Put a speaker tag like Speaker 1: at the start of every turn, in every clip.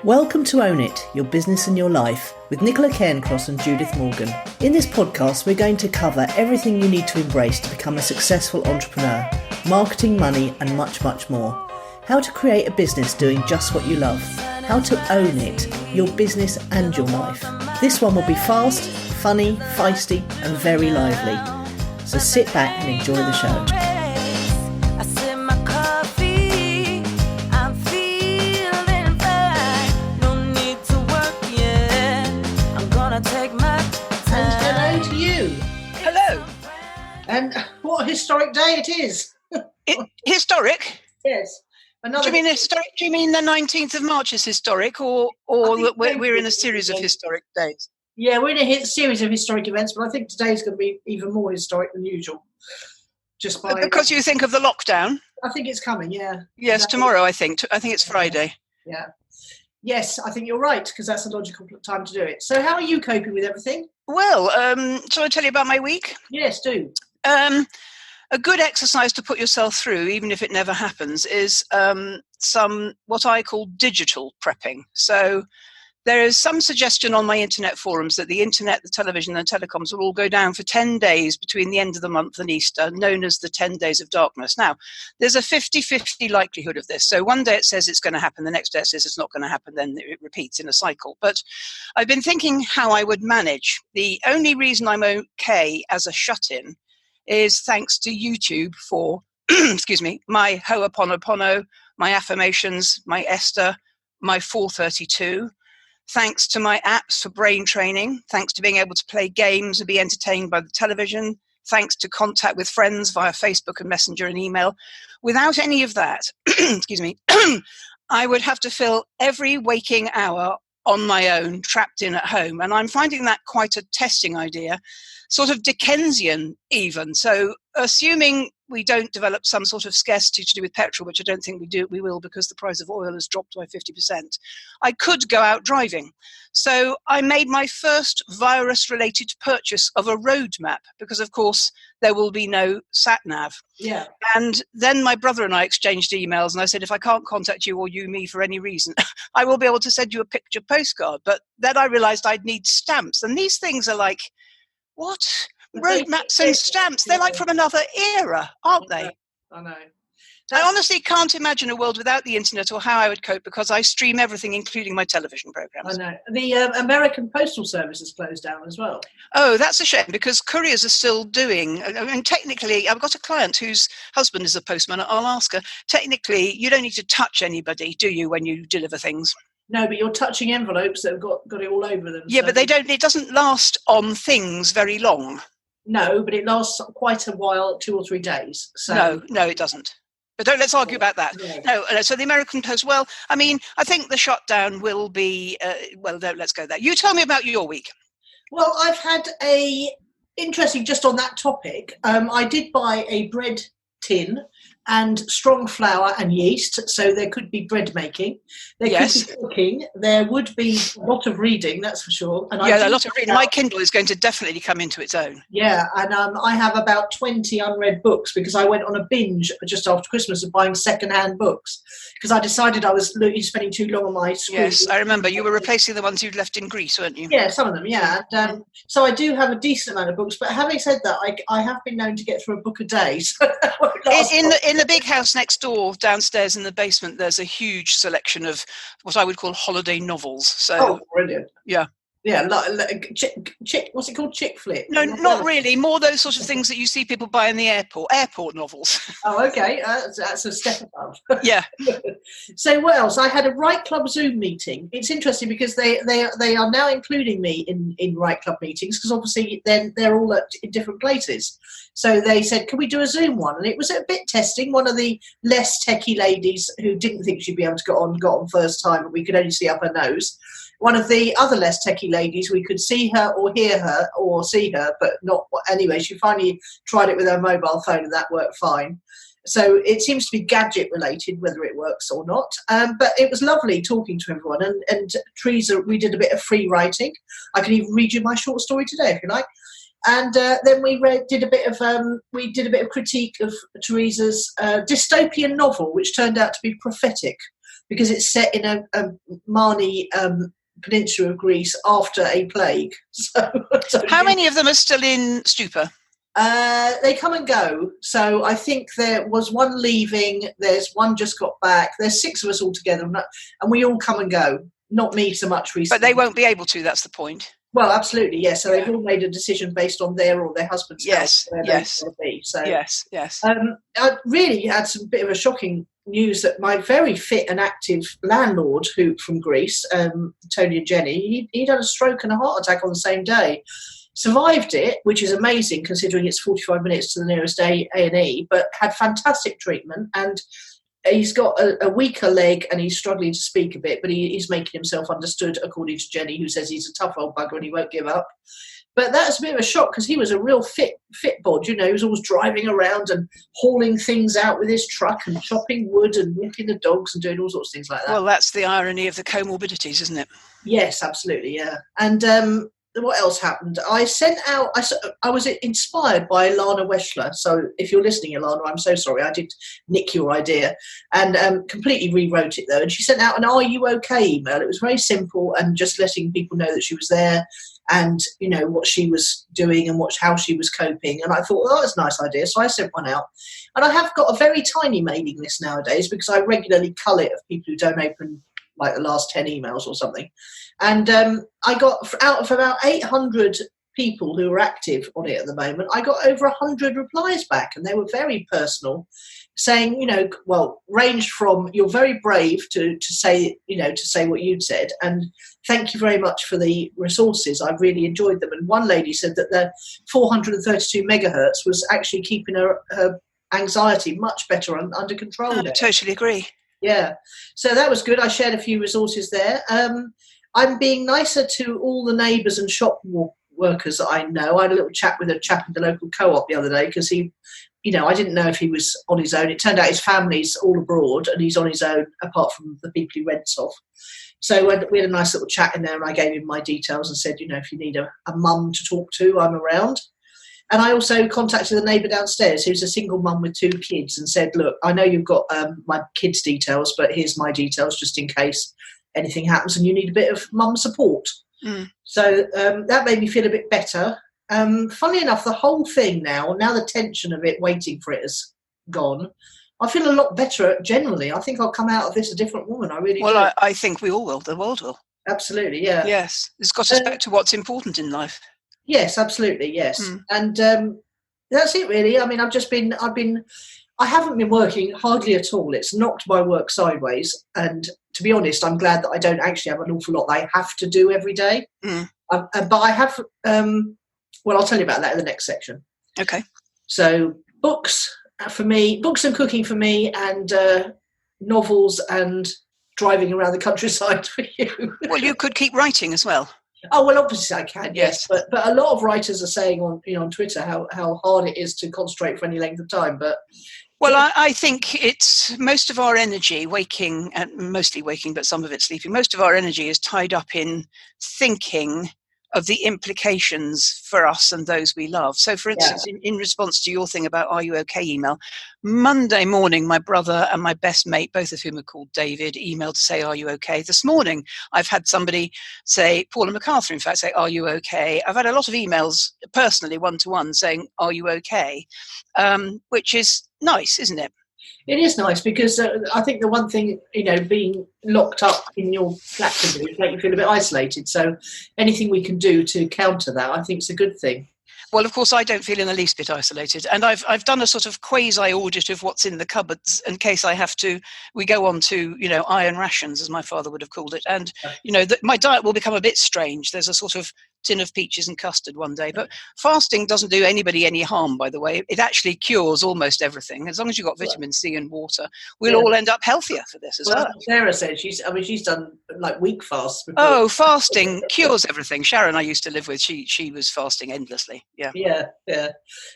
Speaker 1: Welcome to Own It, Your Business and Your Life with Nicola and Judith Morgan. In this podcast, we're going to cover everything you need to embrace to become a successful entrepreneur, marketing, money, and much, much more. How to create a business doing just what you love. How to own it, your business and your life. This one will be fast, funny, feisty, and very lively. So sit back and enjoy the show.
Speaker 2: And what a historic day it is.
Speaker 1: Historic?
Speaker 2: Yes.
Speaker 1: Do you mean historic? Do you mean the 19th of March is historic, or we're in a series of historic days?
Speaker 2: Yeah, we're in a series of historic events, but I think today's going to be even more historic than usual.
Speaker 1: Because you think of the lockdown?
Speaker 2: I think it's coming, yeah.
Speaker 1: Yes, exactly. Tomorrow, I think. I think it's Friday.
Speaker 2: Yeah. Yes, I think you're right, because that's a logical time to do it. So how are you coping with everything?
Speaker 1: Well, shall I tell you about my week?
Speaker 2: Yes, do.
Speaker 1: A good exercise to put yourself through, even if it never happens, is some what I call digital prepping. So there is some suggestion on my internet forums that the internet, the television and telecoms will all go down for 10 days between the end of the month and Easter, known as the 10 days of darkness. Now, there's a 50-50 likelihood of this. So one day it says it's going to happen, the next day it says it's not going to happen, then it repeats in a cycle. But I've been thinking how I would manage. The only reason I'm okay as a shut-in is thanks to YouTube for, excuse me, my Ho'oponopono, my affirmations, my Esther, my 432, thanks to my apps for brain training, thanks to being able to play games and be entertained by the television, thanks to contact with friends via Facebook and Messenger and email. Without any of that, excuse me, I would have to fill every waking hour on my own, trapped in at home. And I'm finding that quite a testing idea, sort of Dickensian even. So assuming we don't develop some sort of scarcity to do with petrol, which I don't think we will because the price of oil has dropped by 50%, I could go out driving. So I made my first virus-related purchase of a road map because, of course, there will be no sat-nav.
Speaker 2: Yeah.
Speaker 1: And then my brother and I exchanged emails, and I said, if I can't contact you or you me for any reason, I will be able to send you a picture postcard. But then I realized I'd need stamps. And these things are like, what? Road maps and stamps. They're like from another era, aren't they?
Speaker 2: I know.
Speaker 1: I honestly can't imagine a world without the internet or how I would cope because I stream everything, including my television programs.
Speaker 2: I know. The American Postal Service has closed down as well.
Speaker 1: Oh, that's a shame because couriers are still doing, I mean, technically, I've got a client whose husband is a postman. I'll ask her, technically, you don't need to touch anybody, do you, when you deliver things?
Speaker 2: No, but you're touching envelopes that have got it all over them.
Speaker 1: Yeah, so. But it doesn't last on things very long.
Speaker 2: No, but it lasts quite a while, 2 or 3 days. So.
Speaker 1: No, it doesn't. But let's argue about that. No, so the American Post, well, I mean, I think the shutdown will be, let's go there. You tell me about your week.
Speaker 2: Well, I've had interesting, just on that topic, I did buy a bread tin and strong flour and yeast, so there could be bread making. There could be cooking. There would be a lot of reading, that's for sure. And
Speaker 1: a lot of reading. My Kindle is going to definitely come into its own.
Speaker 2: Yeah, and I have about 20 unread books because I went on a binge just after Christmas of buying second-hand books because I decided I was spending too long on my screen.
Speaker 1: Yes, I remember. You were replacing the ones you'd left in Greece, weren't you?
Speaker 2: Yeah, some of them, yeah. And, so I do have a decent amount of books, but having said that, I have been known to get through a book a day. So
Speaker 1: in the big house next door, downstairs in the basement, there's a huge selection of what I would call holiday novels. So,
Speaker 2: brilliant!
Speaker 1: Yeah,
Speaker 2: what's it called? Chick flick?
Speaker 1: No, not really. More those sort of things that you see people buy in the airport novels.
Speaker 2: Oh, okay, that's a step above.
Speaker 1: Yeah.
Speaker 2: So what else? I had a Right Club Zoom meeting. It's interesting because they are now including me in Right Club meetings because obviously then they're all in different places. So they said, can we do a Zoom one? And it was a bit testing. One of the less techie ladies who didn't think she'd be able to got on first time, and we could only see up her nose. One of the other less techie ladies, we could see her or hear her or see her, but not anyway. She finally tried it with her mobile phone and that worked fine. So it seems to be gadget related, whether it works or not. But it was lovely talking to everyone. And Teresa, we did a bit of free writing. I can even read you my short story today if you like. And then we did a bit of critique of Teresa's dystopian novel, which turned out to be prophetic. because it's set in a Marni peninsula of Greece after a plague. So
Speaker 1: how many of them are still in stupor?
Speaker 2: They come and go. So I think there was one leaving. There's one just got back. There's 6 of us all together, and we all come and go. Not me so much recently.
Speaker 1: But they won't be able to. That's the point.
Speaker 2: Well, absolutely, yes. So they've all made a decision based on their or their husband's health.
Speaker 1: Yes.
Speaker 2: So
Speaker 1: yes.
Speaker 2: I really had some bit of a shocking news that my very fit and active landlord, who from Greece, Tony and Jenny, he'd had a stroke and a heart attack on the same day. Survived it, which is amazing considering it's 45 minutes to the nearest A&E, but had fantastic treatment, and he's got a weaker leg and he's struggling to speak a bit, but he's making himself understood, according to Jenny, who says he's a tough old bugger and he won't give up. But that's a bit of a shock because he was a real fit bod, you know. He was always driving around and hauling things out with his truck and chopping wood and walking the dogs and doing all sorts of things like that.
Speaker 1: Well, that's the irony of the comorbidities, isn't it?
Speaker 2: Yes, absolutely, yeah. And what else happened? I sent out, I was inspired by Ilana Weschler. So if you're listening, Ilana, I'm so sorry. I did nick your idea and completely rewrote it, though. And she sent out an "Are you okay?" email. It was very simple and just letting people know that she was there and, you know, what she was doing and how she was coping. And I thought, well, that's a nice idea. So I sent one out. And I have got a very tiny mailing list nowadays because I regularly cull it of people who don't open like the last 10 emails or something. And I got, out of about 800 people who are active on it at the moment, I got over 100 replies back, and they were very personal, saying, you know, well, ranged from "you're very brave" to say, you know, to say what you'd said, and "thank you very much for the resources, I've really enjoyed them." And one lady said that the 432 megahertz was actually keeping her anxiety much better under control.
Speaker 1: I totally agree.
Speaker 2: Yeah, so that was good. I shared a few resources there. I'm being nicer to all the neighbours and shop workers that I know. I had a little chat with a chap in the local co-op the other day because he, you know, I didn't know if he was on his own. It turned out his family's all abroad and he's on his own apart from the people he rents off. So we had a nice little chat in there, and I gave him my details and said, you know, if you need a mum to talk to, I'm around. And I also contacted the neighbour downstairs, who's a single mum with 2 kids, and said, look, I know you've got my kids' details, but here's my details just in case anything happens and you need a bit of mum support. So that made me feel a bit better. Funnily enough, the whole thing now the tension of it, waiting for it, has gone. I feel a lot better generally. I think I'll come out of this a different woman. I really do.
Speaker 1: Well, I think we all will. The world will.
Speaker 2: Absolutely, yeah.
Speaker 1: Yes. It's got us back to what's important in life.
Speaker 2: Yes, absolutely, yes. And that's it, really. I mean, I haven't been working hardly at all. It's knocked my work sideways. And to be honest, I'm glad that I don't actually have an awful lot that I have to do every day. But I have, well, I'll tell you about that in the next section.
Speaker 1: Okay.
Speaker 2: So books and cooking for me, and novels and driving around the countryside for you. Well,
Speaker 1: you could keep writing as well.
Speaker 2: Oh, well, obviously I can, yes. But a lot of writers are saying on Twitter how hard it is to concentrate for any length of time. But
Speaker 1: well, I think it's most of our energy, waking, and mostly waking, but some of it sleeping, most of our energy is tied up in thinking of the implications for us and those we love. So, for instance, in response to your thing about "Are you okay?" email, Monday morning, my brother and my best mate, both of whom are called David, emailed to say, "Are you okay?" This morning, I've had somebody say, Paula MacArthur, in fact, say, "Are you okay?" I've had a lot of emails personally, one-to-one, saying, "Are you okay?" Which is nice, isn't it?
Speaker 2: It is nice because I think the one thing, you know, being locked up in your flat can do is make you feel a bit isolated. So anything we can do to counter that, I think, is a good thing.
Speaker 1: Well, of course, I don't feel in the least bit isolated. And I've done a sort of quasi-audit of what's in the cupboards in case I have to. We go on to, you know, iron rations, as my father would have called it. And, you know, my diet will become a bit strange. There's a sort of tin of peaches and custard one day. But fasting doesn't do anybody any harm, by the way. It actually cures almost everything. As long as you've got vitamin C and water, we'll all end up healthier for this as well.
Speaker 2: Sarah said she's done like week fasts before.
Speaker 1: Oh, fasting cures everything. Sharon I used to live with, she was fasting endlessly.
Speaker 2: Yeah.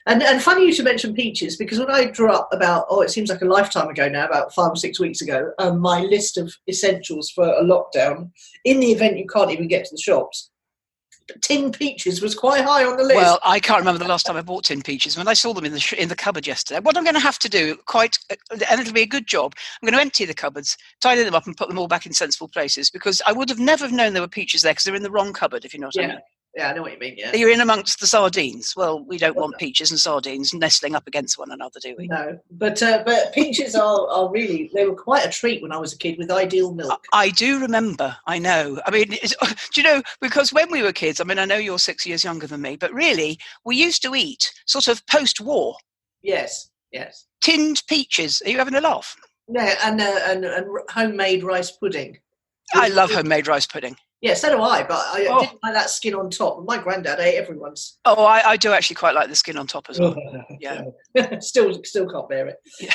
Speaker 2: And funny you should mention peaches, because when I drew up it seems like a lifetime ago now, about 5 or 6 weeks ago, my list of essentials for a lockdown, in the event you can't even get to the shops, tin peaches was quite high on the list.
Speaker 1: Well, I can't remember the last time I bought tin peaches. When I saw them in the cupboard yesterday, what I'm going to have to do, and it'll be a good job, I'm going to empty the cupboards, tidy them up and put them all back in sensible places, because I would have never known there were peaches there because they're in the wrong cupboard, if you know what I mean.
Speaker 2: Yeah, I know what you mean, yeah.
Speaker 1: You're in amongst the sardines. Well, we don't want peaches and sardines nestling up against one another, do we?
Speaker 2: No, but peaches are really, they were quite a treat when I was a kid with Ideal milk.
Speaker 1: I do remember, I know. I mean, do you know, because when we were kids, I mean, I know you're 6 years younger than me, but really, we used to eat sort of post-war.
Speaker 2: Yes.
Speaker 1: Tinned peaches. Are you having a laugh?
Speaker 2: Yeah, and homemade rice pudding.
Speaker 1: I love homemade rice pudding.
Speaker 2: Yeah, so do I, but I didn't like that skin on top. My granddad ate everyone's.
Speaker 1: Oh, I do actually quite like the skin on top as well. Yeah.
Speaker 2: Still can't bear it.
Speaker 1: Yeah.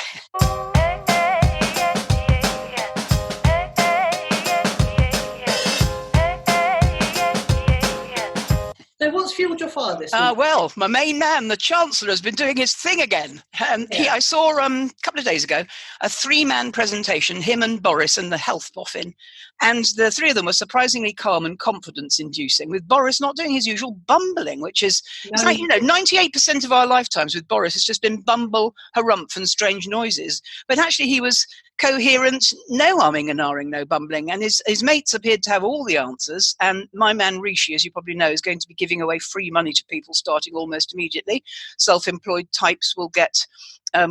Speaker 2: So what's fueled your fire this week?
Speaker 1: Well, my main man, the Chancellor, has been doing his thing again. I saw a couple of days ago a 3-man presentation, him and Boris and the health boffin, and the 3 of them were surprisingly calm and confidence-inducing, with Boris not doing his usual bumbling, which is, it's like, 98% of our lifetimes with Boris has just been bumble, harumph and strange noises. But actually he was coherent, no umming and ahhing, no bumbling, and his mates appeared to have all the answers. And my man Rishi, as you probably know, is going to be giving away free money to people starting almost immediately. Self-employed types will get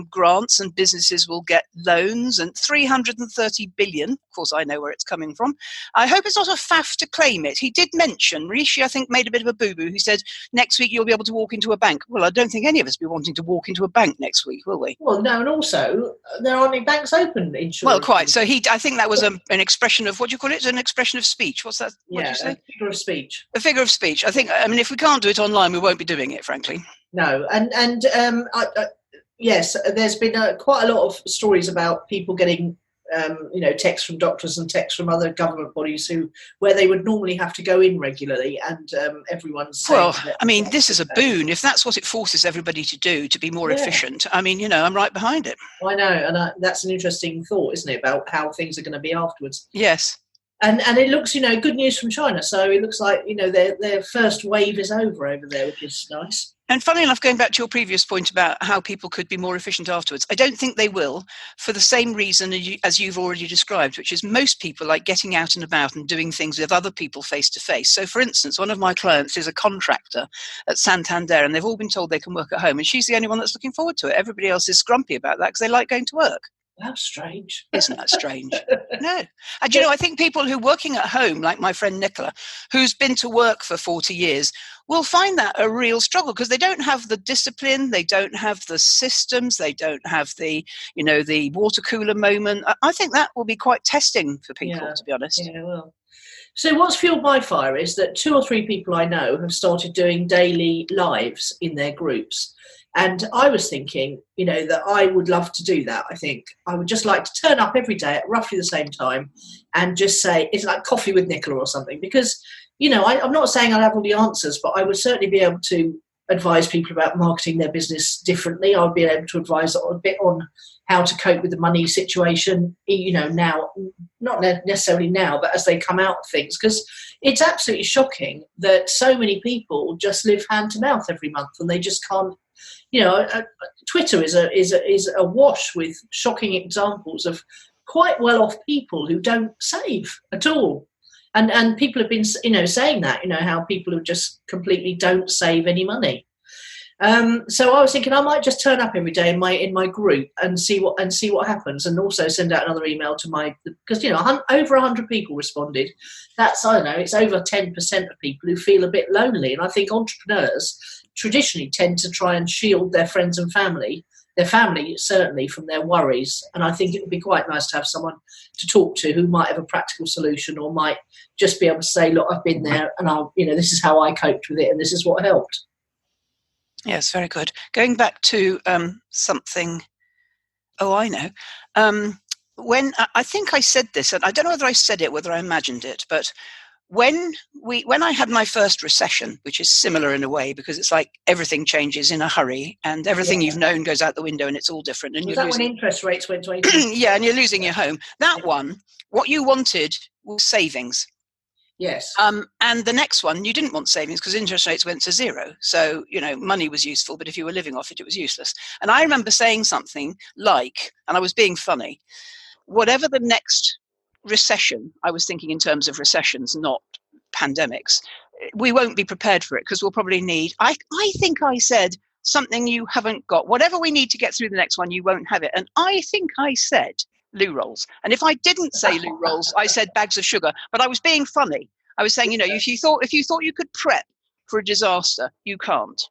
Speaker 1: grants and businesses will get loans, and 330 billion. Of course, I know where it's coming from. I hope it's not a faff to claim it. He did mention, Rishi, I think, made a bit of a boo-boo. He said, next week you'll be able to walk into a bank. Well, I don't think any of us will be wanting to walk into a bank next week, will we?
Speaker 2: Well, no, and also, there aren't any banks open in short.
Speaker 1: Well, quite. So I think that was an expression of, what do you call it? An expression of speech. What's that? What do you say?
Speaker 2: A figure of speech.
Speaker 1: A figure of speech. I mean, if we can't do it online, we won't be doing it, frankly.
Speaker 2: No, and yes, there's been quite a lot of stories about people getting, texts from doctors and texts from other government bodies where they would normally have to go in regularly, and everyone's saying.
Speaker 1: Well, I mean, this is a boon. If that's what it forces everybody to do, to be more efficient, I mean, I'm right behind it. I know,
Speaker 2: and that's an interesting thought, isn't it, about how things are going to be afterwards?
Speaker 1: Yes.
Speaker 2: And it looks, good news from China. So it looks like, their first wave is over there, which is nice.
Speaker 1: And funnily enough, going back to your previous point about how people could be more efficient afterwards, I don't think they will, for the same reason as you've already described, which is most people like getting out and about and doing things with other people face to face. So, for instance, one of my clients is a contractor at Santander, and they've all been told they can work at home, and she's the only one that's looking forward to it. Everybody else is grumpy about that because they like going to work.
Speaker 2: That's strange.
Speaker 1: Isn't that strange? No. And I think people who are working at home, like my friend Nicola, who's been to work for 40 years, will find that a real struggle because they don't have the discipline, they don't have the systems, they don't have the water cooler moment. I think that will be quite testing for people, to be honest.
Speaker 2: Yeah, well. So what's fueled my fire is that 2 or 3 people I know have started doing daily lives in their groups. And I was thinking, that I would love to do that. I think I would just like to turn up every day at roughly the same time and just say, it's like coffee with Nicola or something. Because, I'm not saying I'll have all the answers, but I would certainly be able to advise people about marketing their business differently. I would be able to advise a bit on how to cope with the money situation, now, not necessarily now, but as they come out of things. Because it's absolutely shocking that so many people just live hand to mouth every month and they just can't. Twitter is awash with shocking examples of quite well-off people who don't save at all, and people have been saying that how people who just completely don't save any money. So I was thinking I might just turn up every day in my group and see what happens, and also send out another email to because over 100 people responded. That's, I don't know, it's over 10% of people who feel a bit lonely, and I think entrepreneurs traditionally tend to try and shield their friends and their family certainly, from their worries. And I think it would be quite nice to have someone to talk to who might have a practical solution, or might just be able to say, look, I've been there and this is how I coped with it and this is what helped.
Speaker 1: Yes, very good. Going back to something, I know. When I think I said this, and I don't know whether I said it, whether I imagined it, but when I had my first recession, which is similar in a way, because it's like everything changes in a hurry and everything you've known goes out the window and it's all different. And
Speaker 2: when interest rates went to 18%?
Speaker 1: Yeah, and you're losing your home. That one, what you wanted was savings.
Speaker 2: Yes.
Speaker 1: And the next one, you didn't want savings because interest rates went to zero. So, money was useful, but if you were living off it, it was useless. And I remember saying something like, and I was being funny, whatever the next recession, I was thinking in terms of recessions, not pandemics, we won't be prepared for it because we'll probably need, I think I said something you haven't got. Whatever we need to get through the next one, you won't have it. And I think I said loo rolls. And if I didn't say loo rolls, I said bags of sugar. But I was being funny. I was saying, if you thought you could prep for a disaster, you can't.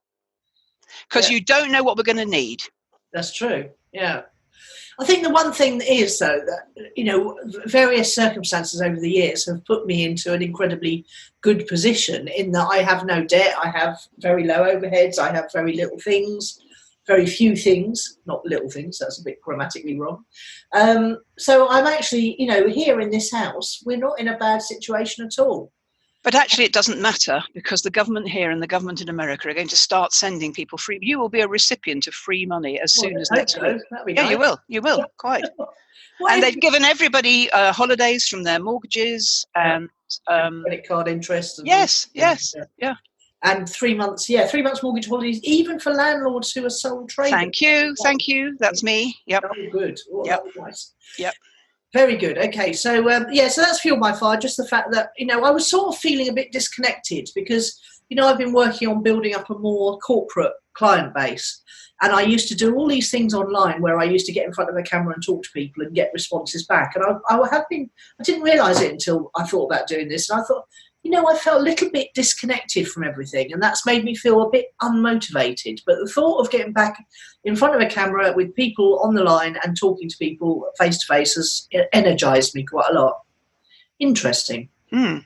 Speaker 1: Because you don't know what we're going to need.
Speaker 2: That's true. Yeah. I think the one thing is, though, that, various circumstances over the years have put me into an incredibly good position in that I have no debt, I have very low overheads, I have very little things, very few things, not little things, that's a bit grammatically wrong. So I'm actually, here in this house, we're not in a bad situation at all.
Speaker 1: But actually, it doesn't matter because the government here and the government in America are going to start sending people free. You will be a recipient of free money as soon as next week.
Speaker 2: Yeah,
Speaker 1: nice. You will, quite. And they've given every holidays from their mortgages and
Speaker 2: credit card interest. And
Speaker 1: yes.
Speaker 2: And 3 months, 3 months mortgage holidays, even for landlords who are sole traders.
Speaker 1: Thank you. That's me. Yep.
Speaker 2: Oh, good. Oh,
Speaker 1: yep.
Speaker 2: That was nice.
Speaker 1: Yep.
Speaker 2: Very good. Okay, so so that's fueled my fire. Just the fact that I was sort of feeling a bit disconnected because I've been working on building up a more corporate client base, and I used to do all these things online where I used to get in front of a camera and talk to people and get responses back. And I didn't realise it until I thought about doing this, and I thought, I felt a little bit disconnected from everything, and that's made me feel a bit unmotivated. But the thought of getting back in front of a camera with people on the line and talking to people face to face has energised me quite a lot. Interesting.
Speaker 1: Mm.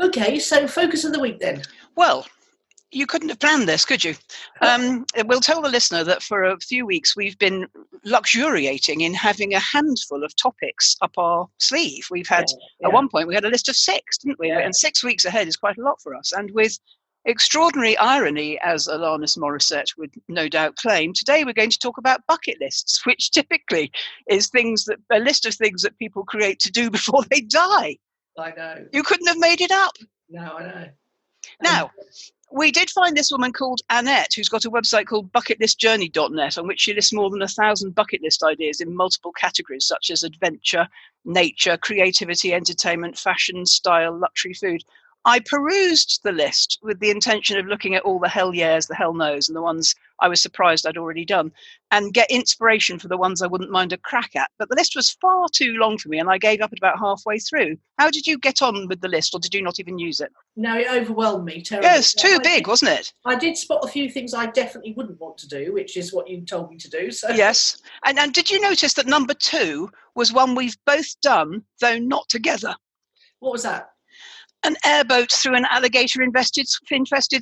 Speaker 2: Okay, so focus of the week then.
Speaker 1: Well, you couldn't have planned this, could you? We'll tell the listener that for a few weeks we've been luxuriating in having a handful of topics up our sleeve. We've had, at one point, we had a list of 6, didn't we? Yeah. And 6 weeks ahead is quite a lot for us. And with extraordinary irony, as Alanis Morissette would no doubt claim, today we're going to talk about bucket lists, which typically is a list of things that people create to do before they die.
Speaker 2: I know.
Speaker 1: You couldn't have made it up.
Speaker 2: No, I know.
Speaker 1: Now, we did find this woman called Annette, who's got a website called bucketlistjourney.net, on which she lists more than 1,000 bucket list ideas in multiple categories, such as adventure, nature, creativity, entertainment, fashion, style, luxury, food. I perused the list with the intention of looking at all the hell yeahs, the hell no's, and the ones I was surprised I'd already done, and get inspiration for the ones I wouldn't mind a crack at. But the list was far too long for me, and I gave up at about halfway through. How did you get on with the list, or did you not even use it?
Speaker 2: No, it overwhelmed me terribly.
Speaker 1: Yeah, it's too big, wasn't it?
Speaker 2: I did spot a few things I definitely wouldn't want to do, which is what you told me to do. So.
Speaker 1: Yes. And did you notice that number 2 was one we've both done, though not together?
Speaker 2: What was that?
Speaker 1: An airboat through an alligator-infested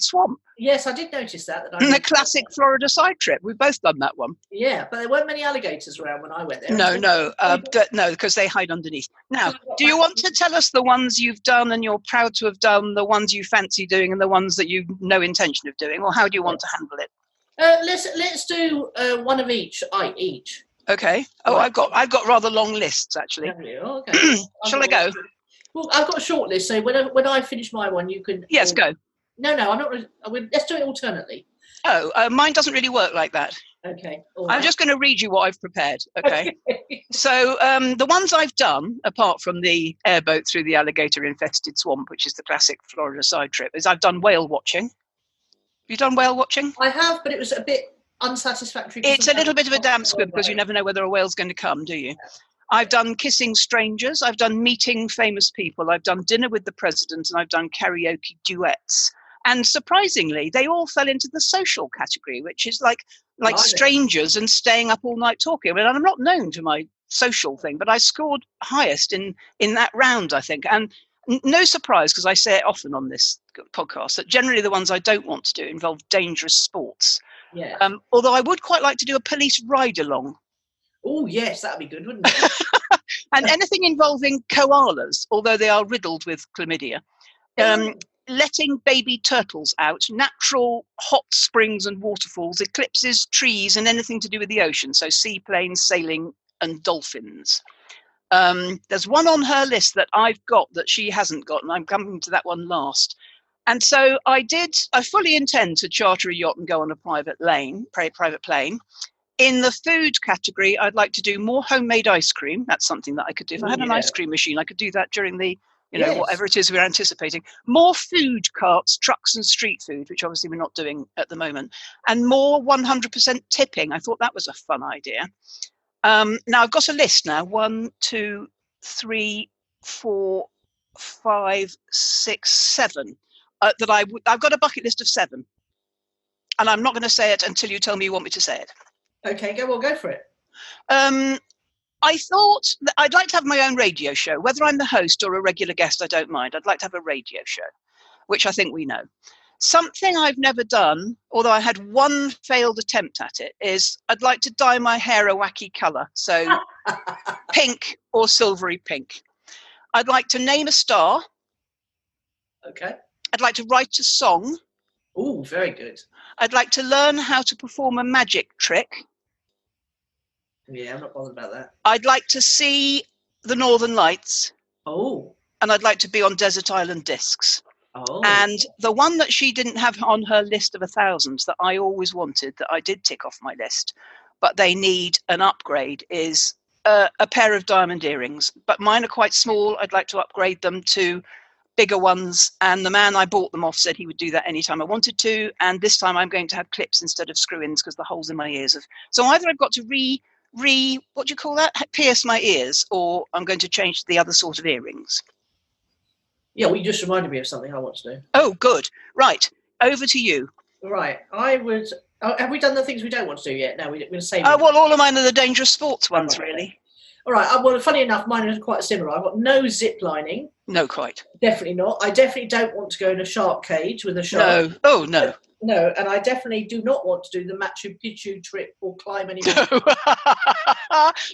Speaker 1: swamp.
Speaker 2: Yes, I did notice that.
Speaker 1: The classic Florida side trip. We've both done that one.
Speaker 2: Yeah, but there weren't many alligators around when I went there.
Speaker 1: No, because they hide underneath. Now, do you want to tell us the ones you've done and you're proud to have done, the ones you fancy doing, and the ones that you've no intention of doing, or how do you want to handle it?
Speaker 2: Let's do one of each. Each.
Speaker 1: Okay. Oh, I've got rather long lists actually.
Speaker 2: Okay.
Speaker 1: Shall I go?
Speaker 2: Well, I've got a short list, so when I finish my one, you can...
Speaker 1: Yes, go.
Speaker 2: No, I'm not... Let's do it alternately.
Speaker 1: Oh, mine doesn't really work like that.
Speaker 2: Okay. All right.
Speaker 1: I'm just going to read you what I've prepared, okay? So the ones I've done, apart from the airboat through the alligator-infested swamp, which is the classic Florida side trip, is I've done whale watching. Have you done whale watching?
Speaker 2: I have, but it was a bit unsatisfactory.
Speaker 1: It's a little bit of a damp squib because you never know whether a whale's going to come, do you? I've done kissing strangers, I've done meeting famous people, I've done dinner with the president, and I've done karaoke duets. And surprisingly, they all fell into the social category, which is like strangers and staying up all night talking. I mean, I'm not known for my social thing, but I scored highest in that round, I think. And no surprise, because I say it often on this podcast, that generally the ones I don't want to do involve dangerous sports.
Speaker 2: Yeah.
Speaker 1: Although I would quite like to do a police ride-along.
Speaker 2: Oh, yes, that'd be good, wouldn't it?
Speaker 1: And anything involving koalas, although they are riddled with chlamydia. letting baby turtles out, natural hot springs and waterfalls, eclipses, trees, and anything to do with the ocean. So seaplanes, sailing, and dolphins. There's one on her list that I've got that she hasn't got, and I'm coming to that one last. And so I fully intend to charter a yacht and go on a private plane. In the food category, I'd like to do more homemade ice cream. That's something that I could do. If I had an ice cream machine, I could do that during the, whatever it is we're anticipating. More food carts, trucks and street food, which obviously we're not doing at the moment. And more 100% tipping. I thought that was a fun idea. Now I've got a list now. 1, 2, 3, 4, 5, 6, 7. I've got a bucket list of 7. And I'm not going to say it until you tell me you want me to say it.
Speaker 2: Okay, go for it.
Speaker 1: I thought that I'd like to have my own radio show. Whether I'm the host or a regular guest, I don't mind. I'd like to have a radio show, which I think we know. Something I've never done, although I had one failed attempt at it, is I'd like to dye my hair a wacky colour. So pink or silvery pink. I'd like to name a star.
Speaker 2: Okay.
Speaker 1: I'd like to write a song.
Speaker 2: Oh, very good.
Speaker 1: I'd like to learn how to perform a magic trick.
Speaker 2: Yeah, I'm not bothered about that.
Speaker 1: I'd like to see the Northern Lights.
Speaker 2: Oh.
Speaker 1: And I'd like to be on desert island discs.
Speaker 2: Oh.
Speaker 1: And the one that she didn't have on her list of 1,000 that I always wanted, that I did tick off my list, but they need an upgrade, is a pair of diamond earrings. But mine are quite small. I'd like to upgrade them to bigger ones. And the man I bought them off said he would do that anytime I wanted to. And this time I'm going to have clips instead of screw-ins because the holes in my ears have. So either I've got to what do you call that? Pierce my ears, or I'm going to change to the other sort of earrings.
Speaker 2: Yeah, well, you just reminded me of something I want to do.
Speaker 1: Oh, good. Right. Over to you.
Speaker 2: Right. I would... have we done the things we don't want to do yet? No, we're going to save
Speaker 1: well, all of mine are the dangerous sports ones, really.
Speaker 2: All right. Well, funny enough, mine are quite similar. I've got no zip lining.
Speaker 1: No, quite.
Speaker 2: Definitely not. I definitely don't want to go in a shark cage with a shark.
Speaker 1: No. Oh, no.
Speaker 2: No, and I definitely do not want to do the Machu Picchu trip or climb any mountains.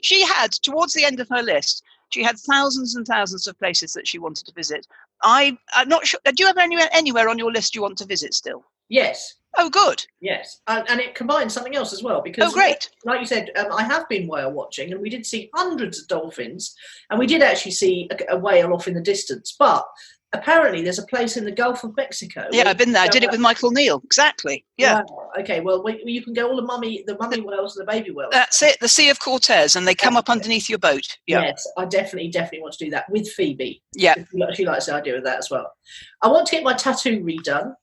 Speaker 1: She had, towards the end of her list, she had thousands and thousands of places that she wanted to visit. I'm not sure. Do you have anywhere on your list you want to visit still?
Speaker 2: Yes.
Speaker 1: Oh, good.
Speaker 2: Yes. And it combines something else as well. Because,
Speaker 1: great.
Speaker 2: Like you said, I have been whale watching, and we did see hundreds of dolphins, and we did actually see a whale off in the distance. But apparently there's a place in the Gulf of Mexico.
Speaker 1: Yeah, I've been there. I did it with Michael Neal. Exactly. Yeah.
Speaker 2: Wow. Okay, well, you can go all the mummy whales and the baby whales.
Speaker 1: That's it. The Sea of Cortez, and they come up underneath your boat. Yeah.
Speaker 2: Yes, I definitely want to do that with Phoebe.
Speaker 1: Yeah.
Speaker 2: She likes the idea of that as well. I want to get my tattoo redone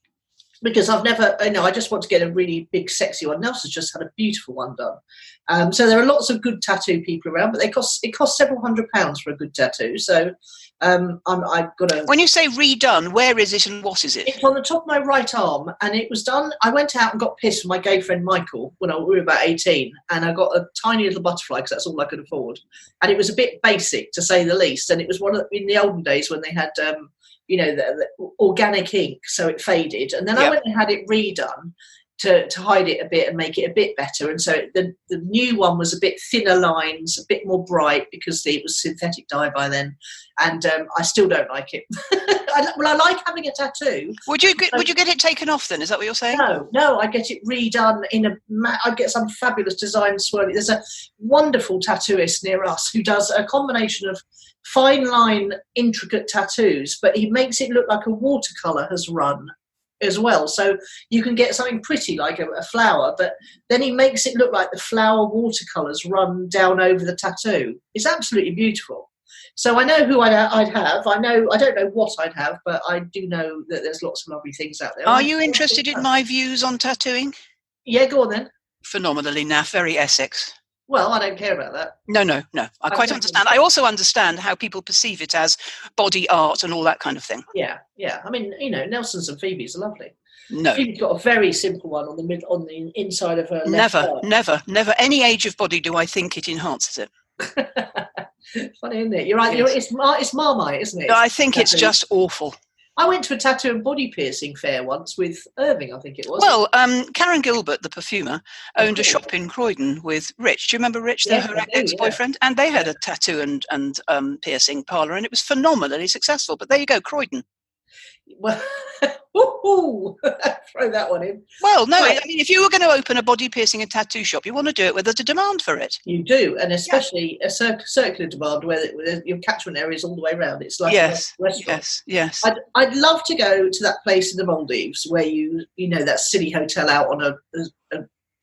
Speaker 2: because I've never, I just want to get a really big, sexy one. Nelson's just had a beautiful one done. So there are lots of good tattoo people around, but it costs several £100 for a good tattoo. So I've got to...
Speaker 1: When you say redone, where is it and what is it?
Speaker 2: It's on the top of my right arm, and it was done... I went out and got pissed with my gay friend Michael when we were about 18, and I got a tiny little butterfly because that's all I could afford. And it was a bit basic, to say the least, and it was in the olden days when they had... the organic ink, so it faded, and then I went and had it redone to hide it a bit and make it a bit better. And so the new one was a bit thinner lines, a bit more bright because it was synthetic dye by then, and I still don't like it. I like having a tattoo.
Speaker 1: Would you get it taken off then? Is that what you're saying?
Speaker 2: No, I get it redone I get some fabulous design swirly. There's a wonderful tattooist near us who does a combination of fine line, intricate tattoos, but he makes it look like a watercolour has run as well. So you can get something pretty like a flower, but then he makes it look like the flower watercolours run down over the tattoo. It's absolutely beautiful. So I know who I'd have. I don't know what I'd have, but I do know that there's lots of lovely things out there.
Speaker 1: Are you interested in my views on tattooing?
Speaker 2: Yeah, go on then.
Speaker 1: Phenomenally naff, very Essex.
Speaker 2: Well, I don't care about that.
Speaker 1: No. I quite understand. I also understand how people perceive it as body art and all that kind of thing.
Speaker 2: Yeah. I mean, Nelson's and Phoebe's are lovely.
Speaker 1: No.
Speaker 2: Phoebe's got a very simple one on the inside of her left arm.
Speaker 1: Never. Any age of body do I think it enhances it.
Speaker 2: Funny, isn't it? You're right. Yes. It's Marmite, isn't it?
Speaker 1: I think it's just awful.
Speaker 2: I went to a tattoo and body piercing fair once with Irving, I think it was.
Speaker 1: Well, Karen Gilbert, the perfumer, owned a shop in Croydon with Rich. Do you remember Rich, her ex-boyfriend? Yeah. And they had a tattoo and piercing parlour, and it was phenomenally successful. But there you go, Croydon.
Speaker 2: Well, throw that one in.
Speaker 1: Well, no,
Speaker 2: Right.
Speaker 1: I mean, if you were going to open a body piercing and tattoo shop, you want to do it where there's a demand for it.
Speaker 2: You do, and especially a circular demand where your catchment area is all the way around. It's like a restaurant.
Speaker 1: Yes.
Speaker 2: I'd love to go to that place in the Maldives where you know that city hotel out on a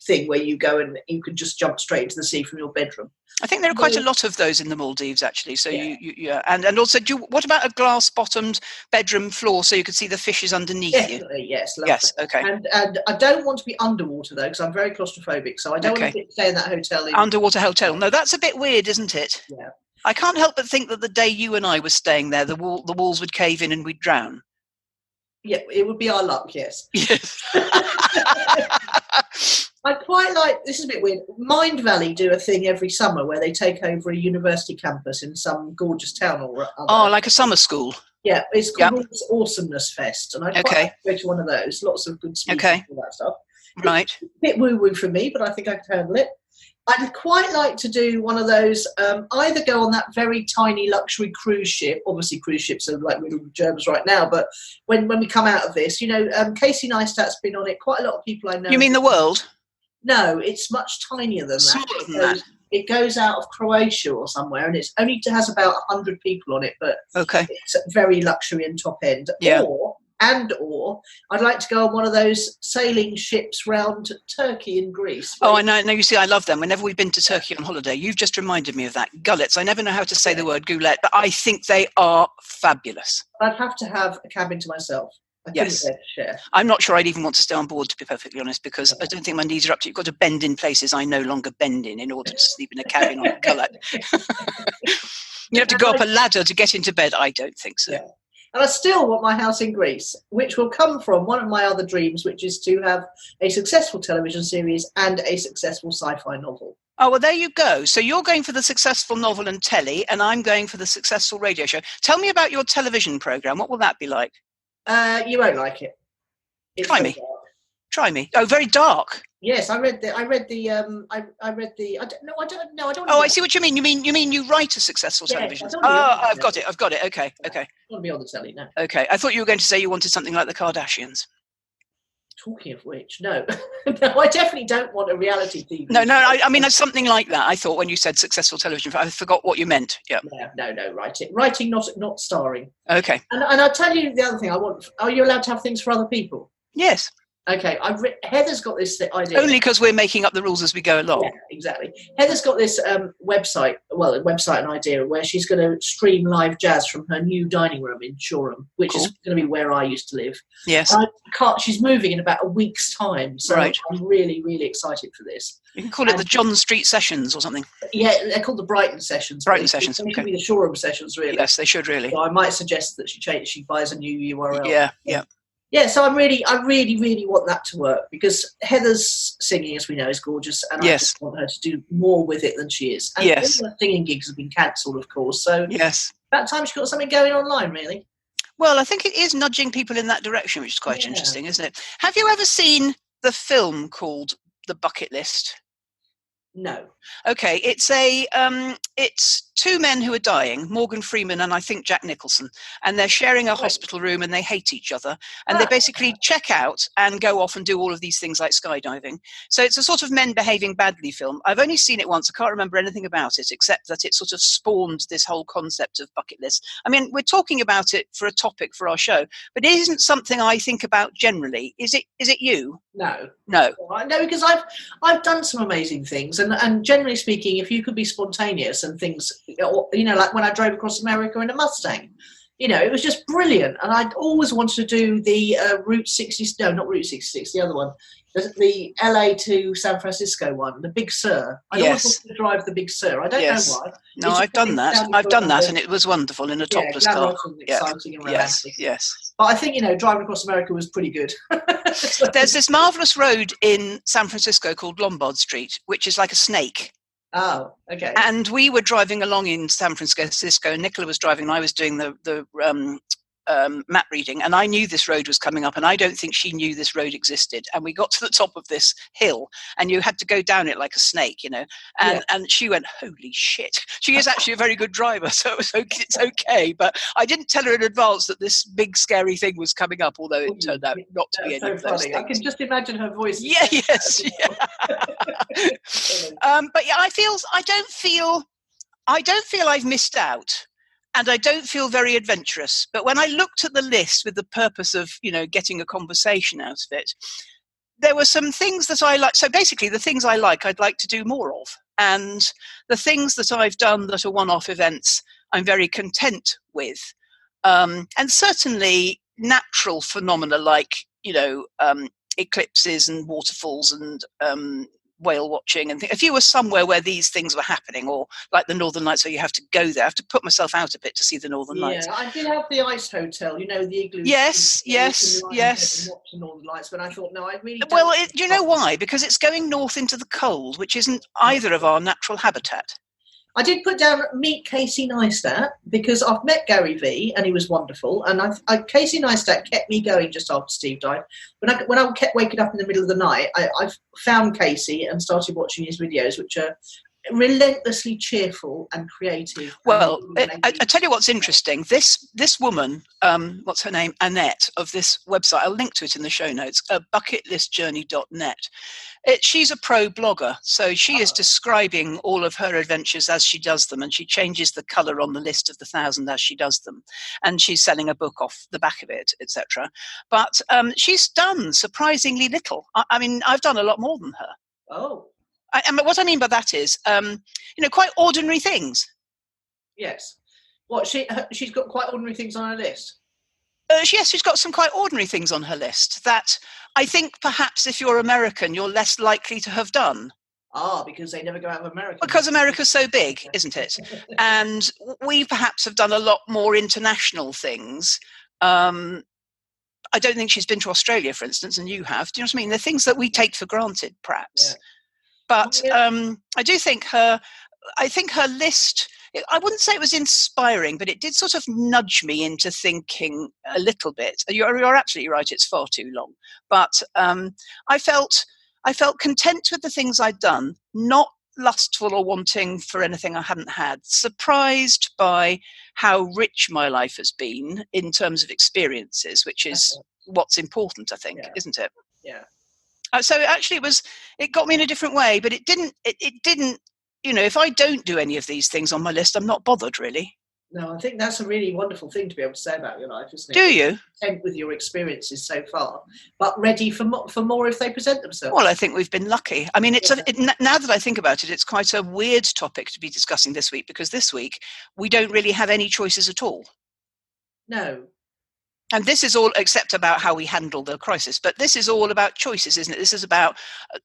Speaker 2: thing where you go and you can just jump straight into the sea from your bedroom.
Speaker 1: I think there are quite a lot of those in the Maldives, actually. So and also, what about a glass-bottomed bedroom floor so you could see the fishes underneath
Speaker 2: Definitely,
Speaker 1: you?
Speaker 2: Yes,
Speaker 1: okay.
Speaker 2: And I don't want to be underwater though, because I'm very claustrophobic. So I don't want to stay in that hotel.
Speaker 1: Underwater hotel. No, that's a bit weird, isn't it?
Speaker 2: Yeah.
Speaker 1: I can't help but think that the day you and I were staying there, the walls would cave in and we'd drown.
Speaker 2: Yeah, it would be our luck. Yes.
Speaker 1: Yes.
Speaker 2: I quite like, this is a bit weird, Mind Valley do a thing every summer where they take over a university campus in some gorgeous town or other.
Speaker 1: Oh, like a summer school.
Speaker 2: Yeah, it's called Awesomeness Fest, and I quite like to go to one of those. Lots of good speakers and all that stuff.
Speaker 1: Right.
Speaker 2: It's a bit woo-woo for me, but I think I can handle it. I'd quite like to do one of those, either go on that very tiny luxury cruise ship. Obviously, cruise ships are like little Germans right now, but when we come out of this, Casey Neistat's been on it. Quite a lot of people I know.
Speaker 1: You mean the World?
Speaker 2: No, it's much tinier than that.
Speaker 1: Smaller than that.
Speaker 2: It goes out of Croatia or somewhere, and it's only has about 100 people on it, but it's very luxury and top end.
Speaker 1: Yeah.
Speaker 2: Or I'd like to go on one of those sailing ships round Turkey and Greece.
Speaker 1: Oh, I know. No, you see, I love them. Whenever we've been to Turkey on holiday, you've just reminded me of that. Gullets. I never know how to say the word goulette, but I think they are fabulous.
Speaker 2: I'd have to have a cabin to myself.
Speaker 1: Yes. I'm not sure I'd even want to stay on board, to be perfectly honest, because I don't think my knees are up to it. You've got to bend in places I no longer bend in order to sleep in a cabin on a gullet. You have to go up a ladder to get into bed. I don't think so.
Speaker 2: Yeah. And I still want my house in Greece, which will come from one of my other dreams, which is to have a successful television series and a successful sci-fi novel.
Speaker 1: Oh, well, there you go. So you're going for the successful novel and telly, and I'm going for the successful radio show. Tell me about your television programme. What will that be like?
Speaker 2: You won't like it.
Speaker 1: Try me. Dark. Try me. Oh, very dark.
Speaker 2: Yes, I read the. I don't know.
Speaker 1: Oh, I see what you mean. You mean you write a successful television? Oh, I've got it. Okay.
Speaker 2: I don't want to be on the telly now.
Speaker 1: Okay, I thought you were going to say you wanted something like the Kardashians.
Speaker 2: Talking of which, no, no, I definitely don't want a reality TV.
Speaker 1: No, I mean something like that. I thought when you said successful television, I forgot what you meant. Yeah.
Speaker 2: No, writing, not starring.
Speaker 1: Okay.
Speaker 2: And I'll tell you the other thing I want. Are you allowed to have things for other people?
Speaker 1: Yes.
Speaker 2: Okay, Heather's got this idea.
Speaker 1: Only because we're making up the rules as we go along.
Speaker 2: Yeah, exactly. Heather's got this website and idea where she's going to stream live jazz from her new dining room in Shoreham, which is going to be where I used to live.
Speaker 1: Yes.
Speaker 2: She's moving in about a week's time, so I'm really, really excited for this.
Speaker 1: You can call it the John Street Sessions or something.
Speaker 2: Yeah, they're called the Brighton Sessions.
Speaker 1: Brighton Sessions.
Speaker 2: It should be the Shoreham Sessions, really.
Speaker 1: Yes, they should really.
Speaker 2: So I might suggest that she buys a new URL.
Speaker 1: Yeah.
Speaker 2: Yeah, so I really, really want that to work because Heather's singing, as we know, is gorgeous, and I just want her to do more with it than she is. And all the singing gigs have been cancelled, of course. So about time she got something going online, really.
Speaker 1: Well, I think it is nudging people in that direction, which is quite interesting, isn't it? Have you ever seen the film called The Bucket List?
Speaker 2: No.
Speaker 1: Okay, it's two men who are dying, Morgan Freeman and I think Jack Nicholson, and they're sharing a hospital room and they hate each other, and they basically check out and go off and do all of these things like skydiving. So it's a sort of men behaving badly film. I've only seen it once. I can't remember anything about it except that it sort of spawned this whole concept of bucket list. I mean, we're talking about it for a topic for our show, but it isn't something I think about generally. Is it you?
Speaker 2: No.
Speaker 1: No,
Speaker 2: because I've done some amazing things, and generally speaking, if you could be spontaneous and things, like when I drove across America in a Mustang, it was just brilliant. And I'd always wanted to do the Route 66, no, not Route 66, the other one, the LA to San Francisco one, the Big Sur. I always wanted to drive the Big Sur. I don't know why.
Speaker 1: No, I've done that. I've done that, and it was wonderful in a topless car.
Speaker 2: Exciting and romantic.
Speaker 1: Yes.
Speaker 2: But I think, driving across America was pretty good.
Speaker 1: There's this marvellous road in San Francisco called Lombard Street, which is like a snake.
Speaker 2: Oh, okay.
Speaker 1: And we were driving along in San Francisco, and Nicola was driving, and I was doing the map reading, and I knew this road was coming up, and I don't think she knew this road existed. And we got to the top of this hill, and you had to go down it like a snake, and she went, holy shit. She is actually a very good driver, so it's okay. But I didn't tell her in advance that this big scary thing was coming up, although it turned out not to be any of those things.
Speaker 2: I can just imagine her voice.
Speaker 1: Yes. Yeah. But yeah, I don't feel I've missed out. And I don't feel very adventurous. But when I looked at the list with the purpose of, getting a conversation out of it, there were some things that I like. So basically, the things I like, I'd like to do more of. And the things that I've done that are one-off events, I'm very content with. And certainly natural phenomena like, eclipses and waterfalls and whale watching and if you were somewhere where these things were happening, or like the Northern Lights where you have to go there, I have to put myself out a bit to see the Northern Lights.
Speaker 2: Yeah, I did have the ice hotel, the igloo.
Speaker 1: Yes.
Speaker 2: Watch the Northern Lights, but I thought, no, I really don't.
Speaker 1: Well, do you know why? Because it's going north into the cold, which isn't either of our natural habitat.
Speaker 2: I did put down meet Casey Neistat because I've met Gary V and he was wonderful, and Casey Neistat kept me going just after Steve died. When I kept waking up in the middle of the night, I found Casey and started watching his videos, which are relentlessly cheerful and creative.
Speaker 1: Well, I tell you what's interesting. This woman, what's her name, Annette, of this website, I'll link to it in the show notes, bucketlistjourney.net. She's a pro blogger, so she is describing all of her adventures as she does them, and she changes the colour on the list of the 1,000 as she does them, and she's selling a book off the back of it, etc. But she's done surprisingly little. I mean, I've done a lot more than her.
Speaker 2: Oh.
Speaker 1: And what I mean by that is, quite ordinary things.
Speaker 2: Yes. What, she's got quite ordinary things on her list?
Speaker 1: Yes, she's got some quite ordinary things on her list that I think perhaps if you're American, you're less likely to have done.
Speaker 2: Because they never go out of America.
Speaker 1: Because America's so big, isn't it? And we perhaps have done a lot more international things. I don't think she's been to Australia, for instance, and you have. Do you know what I mean? They're things that we take for granted, perhaps. Yeah. But I do think her list, I wouldn't say it was inspiring, but it did sort of nudge me into thinking a little bit. You're absolutely right, it's far too long. But I felt content with the things I'd done, not lustful or wanting for anything I hadn't had, surprised by how rich my life has been in terms of experiences, which is what's important, I think, isn't it?
Speaker 2: Yeah.
Speaker 1: So actually it got me in a different way, but it didn't, if I don't do any of these things on my list, I'm not bothered really.
Speaker 2: No, I think that's a really wonderful thing to be able to say about your life, isn't it?
Speaker 1: Do you?
Speaker 2: Content with your experiences so far, but ready for more if they present themselves.
Speaker 1: Well, I think we've been lucky. I mean, now that I think about it, it's quite a weird topic to be discussing this week, because this week we don't really have any choices at all.
Speaker 2: No.
Speaker 1: And this is all except about how we handle the crisis. But this is all about choices, isn't it? This is about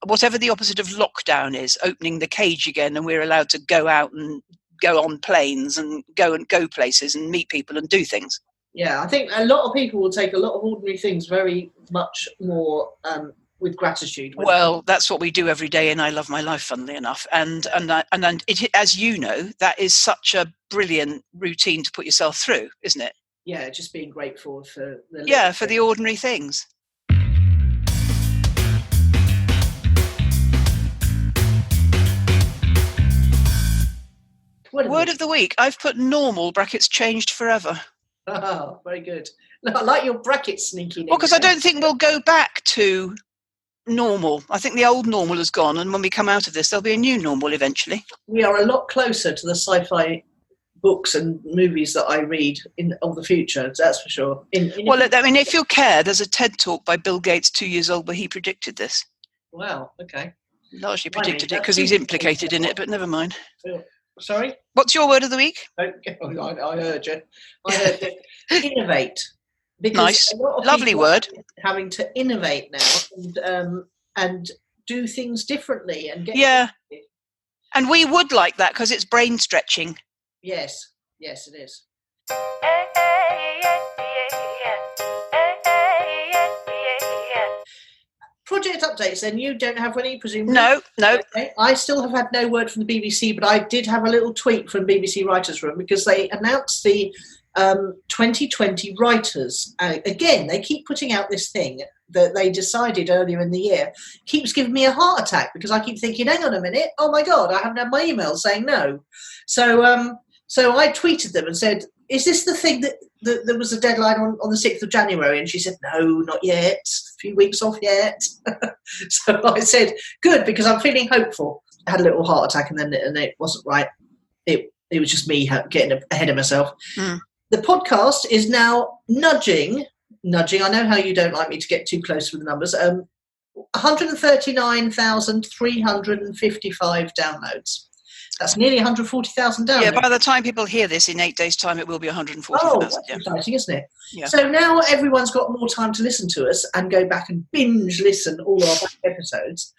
Speaker 1: whatever the opposite of lockdown is, opening the cage again, and we're allowed to go out and go on planes and go places and meet people and do things.
Speaker 2: Yeah, I think a lot of people will take a lot of ordinary things very much more with gratitude.
Speaker 1: Well, that's what we do every day in I Love My Life, funnily enough. And it, as you know, that is such a brilliant routine to put yourself through, isn't it?
Speaker 2: Yeah, just being grateful for the
Speaker 1: ordinary things. Word of the week. I've put normal brackets changed forever.
Speaker 2: Oh, very good. I like your brackets sneaking in.
Speaker 1: Well, because I don't think we'll go back to normal. I think the old normal is gone, and when we come out of this, there'll be a new normal eventually.
Speaker 2: We are a lot closer to the sci-fi books and movies that I read of the future, that's for sure.
Speaker 1: If you care, there's a TED talk by Bill Gates 2 years old where he predicted this.
Speaker 2: Wow, okay.
Speaker 1: Largely predicted it because he's implicated in it, but never mind.
Speaker 2: Sorry?
Speaker 1: What's your word of the week?
Speaker 2: I heard you. Innovate. Because
Speaker 1: nice. Lovely word.
Speaker 2: Having to innovate now and do things differently.
Speaker 1: And we would like that because it's brain stretching.
Speaker 2: Yes, it is. Project updates, then. You don't have any, presumably?
Speaker 1: No.
Speaker 2: Okay. I still have had no word from the BBC, but I did have a little tweet from BBC Writers' Room because they announced the 2020 writers. Again, they keep putting out this thing that they decided earlier in the year. Keeps giving me a heart attack because I keep thinking, hang on a minute, oh my God, I haven't had my email saying no. So I tweeted them and said, is this the thing that there was a deadline on the 6th of January? And she said, no, not yet. A few weeks off yet. So I said, good, because I'm feeling hopeful. I had a little heart attack and it wasn't right. It was just me getting ahead of myself. Mm. The podcast is now nudging. I know how you don't like me to get too close with the numbers. 139,355 downloads. That's nearly 140,000 downloads.
Speaker 1: Yeah, by the time people hear this in 8 days' time, it will be 140,000.
Speaker 2: Oh, that's exciting, isn't it? Yeah. So now everyone's got more time to listen to us and go back and binge listen all our back episodes.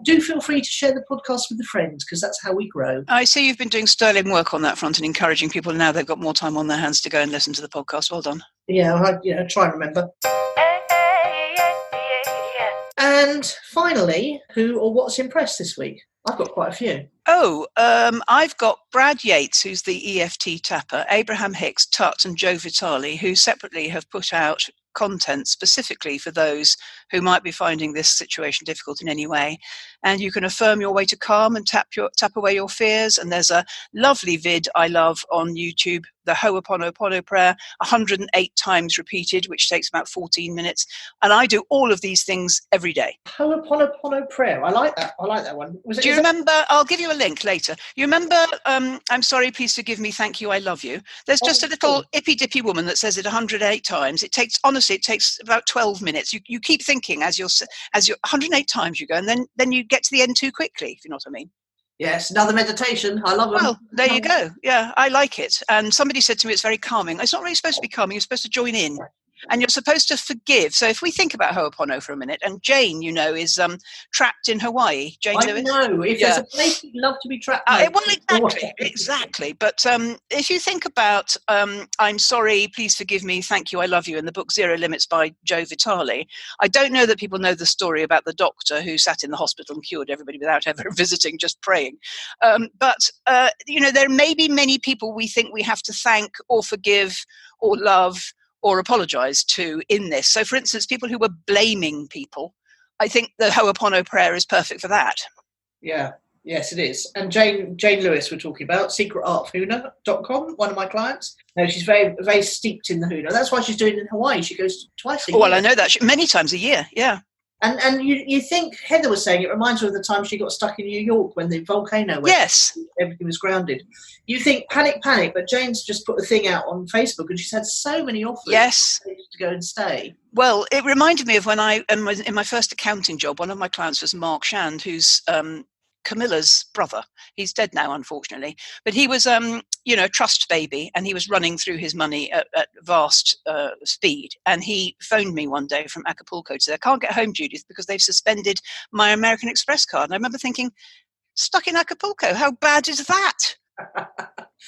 Speaker 2: Do feel free to share the podcast with the friends, because that's how we grow.
Speaker 1: I see you've been doing sterling work on that front and encouraging people now they've got more time on their hands to go and listen to the podcast. Well done.
Speaker 2: Yeah, I try and remember. And finally, who or what's impressed this week? I've got quite a few.
Speaker 1: I've got Brad Yates, who's the EFT tapper, Abraham-Hicks, Tut and Joe Vitale, who separately have put out content specifically for those who might be finding this situation difficult in any way. And you can affirm your way to calm and tap away your fears. And there's a lovely vid I love on YouTube, the Ho'oponopono prayer, 108 times repeated, which takes about 14 minutes. And I do all of these things every day.
Speaker 2: Ho'oponopono prayer. I like that one.
Speaker 1: Do you remember? I'll give you a link later. You remember, I'm sorry, please forgive me, thank you, I love you. There's just a little ippy-dippy woman that says it 108 times. It takes about 12 minutes. You keep thinking as you're 108 times you go, and then you get to the end too quickly, if you know what I mean.
Speaker 2: Yes, another meditation. I love them.
Speaker 1: Well, there you go. Yeah, I like it. And somebody said to me it's very calming. It's not really supposed to be calming. You're supposed to join in. And you're supposed to forgive. So if we think about Ho'opono for a minute, and Jane, is trapped in Hawaii. Jane Lewis.
Speaker 2: I know. If there's a place you'd love to be trapped.
Speaker 1: Well, exactly. But if you think about I'm sorry, please forgive me, thank you, I love you, in the book Zero Limits by Joe Vitale, I don't know that people know the story about the doctor who sat in the hospital and cured everybody without ever visiting, just praying. But there may be many people we think we have to thank or forgive or love or apologise to in this. So, for instance, people who were blaming people, I think the Ho'opono prayer is perfect for that.
Speaker 2: Yeah, yes, it is. And Jane Lewis we're talking about, secretartfuna.com, one of my clients. No, she's very, very steeped in the Huna. That's why she's doing it in Hawaii. She goes twice a year.
Speaker 1: Well, I know that. Many times a year, yeah.
Speaker 2: And you think, Heather was saying, it reminds her of the time she got stuck in New York when the volcano went.
Speaker 1: Yes.
Speaker 2: Everything was grounded. You think, panic, but Jane's just put a thing out on Facebook and she's had so many offers to go and stay.
Speaker 1: Well, it reminded me of when in my first accounting job, one of my clients was Mark Shand, who's Camilla's brother. He's dead now, unfortunately. But he was, a trust baby, and he was running through his money at vast speed. And he phoned me one day from Acapulco to say, I can't get home, Judith, because they've suspended my American Express card. And I remember thinking, stuck in Acapulco, how bad is that?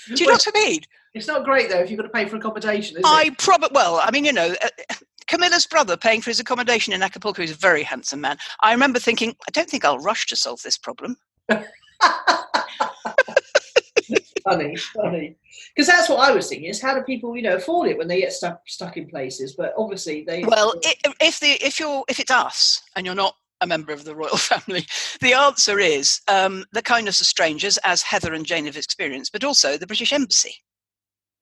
Speaker 1: Do you know what I mean?
Speaker 2: It's not great, though, if you've got to pay for accommodation, is it?
Speaker 1: Camilla's brother paying for his accommodation in Acapulco is a very handsome man. I remember thinking, I don't think I'll rush to solve this problem.
Speaker 2: Funny. Because that's what I was thinking, is how do people, afford it when they get stuck in places? But obviously they...
Speaker 1: Well, if it's us and you're not a member of the royal family, the answer is the kindness of strangers, as Heather and Jane have experienced, but also the British Embassy.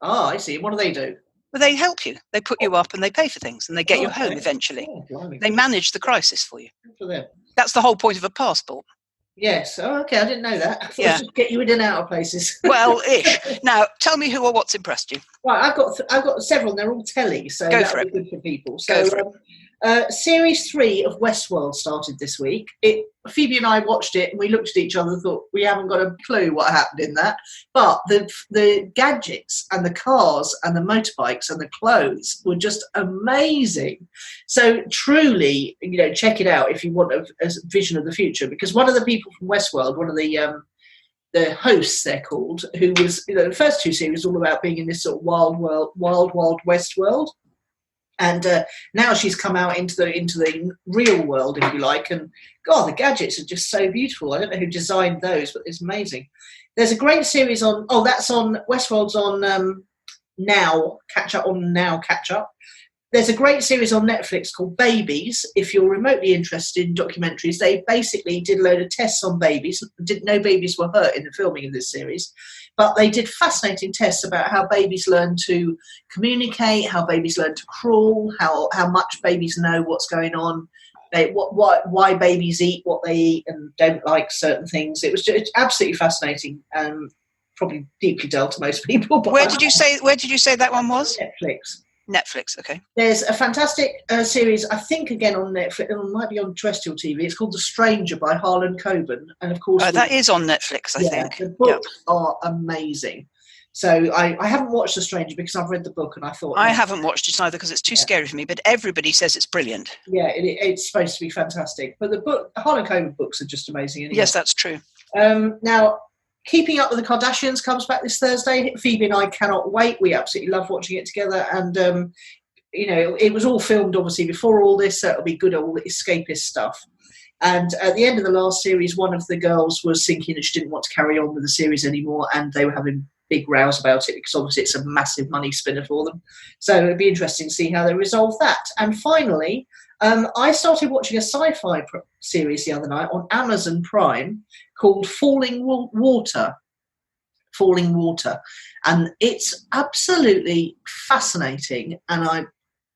Speaker 2: Ah, I see. What do they do?
Speaker 1: Well, they help you. They put you up and they pay for things and they get you home eventually. They manage the crisis for you.
Speaker 2: Good for them.
Speaker 1: That's the whole point of a passport.
Speaker 2: Yes. Oh, okay. I didn't know that. I thought it was just get you in and out of places.
Speaker 1: Well, ish. Now, tell me who or what's impressed you.
Speaker 2: Right, I've got several, and they're all telly, so
Speaker 1: that'll be
Speaker 2: good for people. So, Series 3 of Westworld started this week. Phoebe and I watched it, and we looked at each other and thought, we haven't got a clue what happened in that. But the gadgets and the cars and the motorbikes and the clothes were just amazing. So truly, check it out if you want a vision of the future. Because one of the people from Westworld, one of the hosts, they're called, who was, the first two series all about being in this sort of wild West world. And now she's come out into the real world, if you like, and God, the gadgets are just so beautiful. I don't know who designed those, but it's amazing. There's a great series on. Oh, that's on Westworld's on Now Catch Up. There's a great series on Netflix called Babies. If you're remotely interested in documentaries, they basically did a load of tests on babies. No babies were hurt in the filming of this series, but they did fascinating tests about how babies learn to communicate, how babies learn to crawl, how much babies know what's going on, why babies eat what they eat and don't like certain things. It was just absolutely fascinating. Probably deeply dull to most people. But
Speaker 1: Where did you say that one was?
Speaker 2: Netflix.
Speaker 1: Okay.
Speaker 2: There's a fantastic series, I think, again on Netflix. It might be on terrestrial TV. It's called The Stranger by Harlan Coben, and of course,
Speaker 1: that is on Netflix. I think
Speaker 2: the books are amazing. So I haven't watched The Stranger because I've read the book, and I thought
Speaker 1: I haven't watched it either because it's too scary for me. But everybody says it's brilliant.
Speaker 2: Yeah, it's supposed to be fantastic. But the Harlan Coben books are just amazing. Anyway.
Speaker 1: Yes, that's true.
Speaker 2: Now, Keeping Up with the Kardashians comes back this Thursday. Phoebe and I cannot wait. We absolutely love watching it together. And, it was all filmed, obviously, before all this, so it'll be good, all the escapist stuff. And at the end of the last series, one of the girls was thinking that she didn't want to carry on with the series anymore, and they were having big rows about it because obviously it's a massive money spinner for them. So it'd be interesting to see how they resolve that. And finally, I started watching a sci-fi series the other night on Amazon Prime called Falling Water, and it's absolutely fascinating. And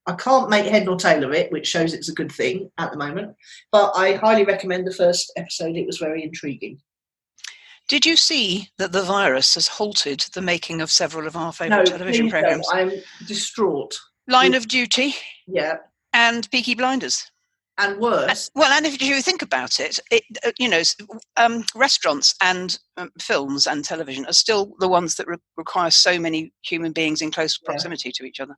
Speaker 2: I can't make head nor tail of it, which shows it's a good thing at the moment. But I highly recommend the first episode. It was very intriguing.
Speaker 1: Did you see that the virus has halted the making of several of our favourite television programmes?
Speaker 2: No, I'm distraught.
Speaker 1: Line of Duty.
Speaker 2: Yeah.
Speaker 1: And Peaky Blinders.
Speaker 2: And worse.
Speaker 1: And if you think about it, restaurants and films and television are still the ones that require so many human beings in close proximity to each other.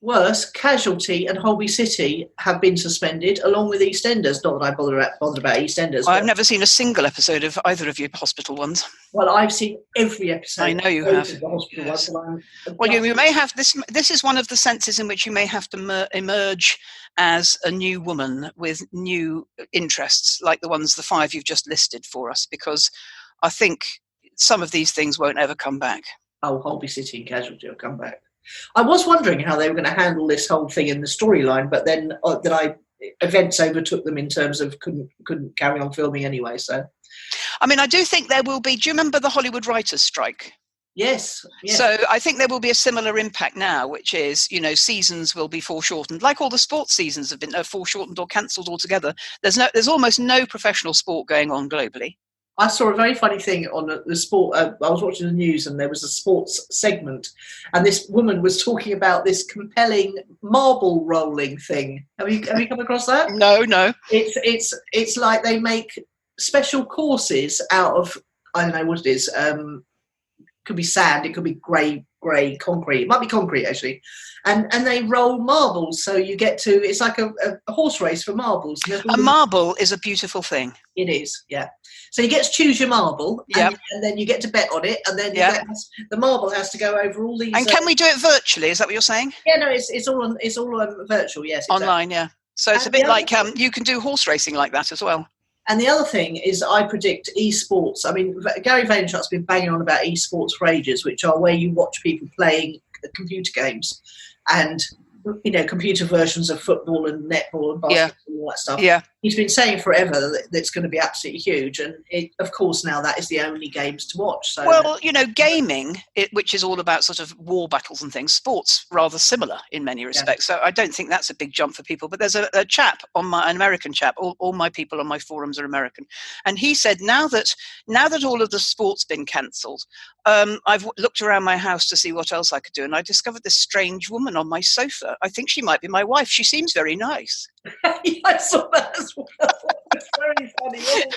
Speaker 2: Worse, Casualty and Holby City have been suspended, along with EastEnders. Not that I bother about EastEnders.
Speaker 1: I've never seen a single episode of either of your hospital ones.
Speaker 2: Well, I've seen every episode.
Speaker 1: I know you have.
Speaker 2: The hospital ones,
Speaker 1: well, you may have this. This is one of the senses in which you may have to emerge as a new woman with new interests, like the 5 you've just listed for us, because I think some of these things won't ever come back.
Speaker 2: Oh, Holby City and Casualty will come back. I was wondering how they were going to handle this whole thing in the storyline, but then events overtook them in terms of couldn't carry on filming anyway. So,
Speaker 1: I mean, I do think there will be. Do you remember the Hollywood writers' strike?
Speaker 2: Yes.
Speaker 1: So I think there will be a similar impact now, which is, seasons will be foreshortened, like all the sports seasons have been foreshortened or cancelled altogether. There's almost no professional sport going on globally.
Speaker 2: I saw a very funny thing on the sport. I was watching the news, and there was a sports segment, and this woman was talking about this compelling marble rolling thing. Have you come across that?
Speaker 1: No.
Speaker 2: It's like they make special courses out of, I don't know what it is. Could be sand. It could be grey concrete. It might be concrete actually, and they roll marbles. So you get to. It's like a horse race for marbles.
Speaker 1: A marble is a beautiful thing.
Speaker 2: It is, yeah. So you get to choose your marble, and then you get to bet on it, and then the marble has to go over all these.
Speaker 1: And can we do it virtually? Is that what you're saying?
Speaker 2: Yeah, no, it's all virtual. Yes, exactly.
Speaker 1: Online, yeah. So it's a bit like you can do horse racing like that as well.
Speaker 2: And the other thing is, I predict esports. I mean, Gary Vaynerchuk's been banging on about esports for ages, which are where you watch people playing computer games, and computer versions of football and netball and basketball and all that stuff.
Speaker 1: Yeah.
Speaker 2: He's been saying forever that it's going to be absolutely huge, and of course now that is the only games to watch. So,
Speaker 1: well, gaming, which is all about sort of war battles and things, sports rather similar in many respects. So I don't think that's a big jump for people. But there's a chap an American chap. All my people on my forums are American, and he said now that all of the sport's been cancelled, I've looked around my house to see what else I could do, and I discovered this strange woman on my sofa. I think she might be my wife. She seems very nice.
Speaker 2: I saw that as well. It's very funny, wasn't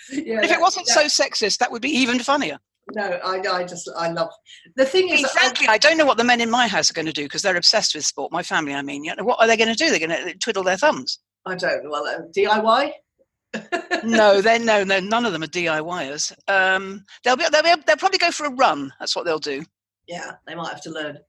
Speaker 2: it?
Speaker 1: If it wasn't so sexist, that would be even funnier.
Speaker 2: No, I love the thing is.
Speaker 1: Frankly, I don't know what the men in my house are going to do because they're obsessed with sport. My family, I mean, what are they going to do? They're going to twiddle their thumbs.
Speaker 2: I don't know. Well, DIY.
Speaker 1: No, none of them are DIYers. They'll probably go for a run. That's what they'll do.
Speaker 2: Yeah, they might have to learn.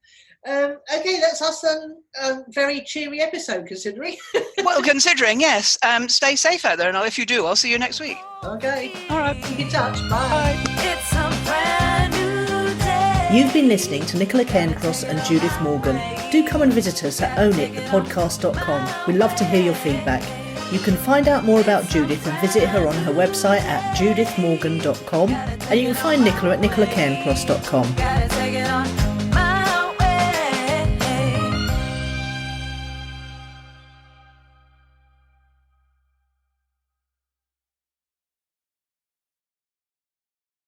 Speaker 2: Okay, that's us then. Very cheery episode, considering.
Speaker 1: Well, considering, yes. Stay safe out there, and if you do, I'll see you next week.
Speaker 2: Okay.
Speaker 1: All right.
Speaker 2: Keep in touch. Bye.
Speaker 1: Bye.
Speaker 3: It's a brand new day.
Speaker 4: You've been listening to Nicola Cairncross and Judith Morgan. Do come and visit us at ownitthepodcast.com. We'd love to hear your feedback. You can find out more about Judith and visit her on her website at judithmorgan.com, and you can find Nicola at nicolacairncross.com.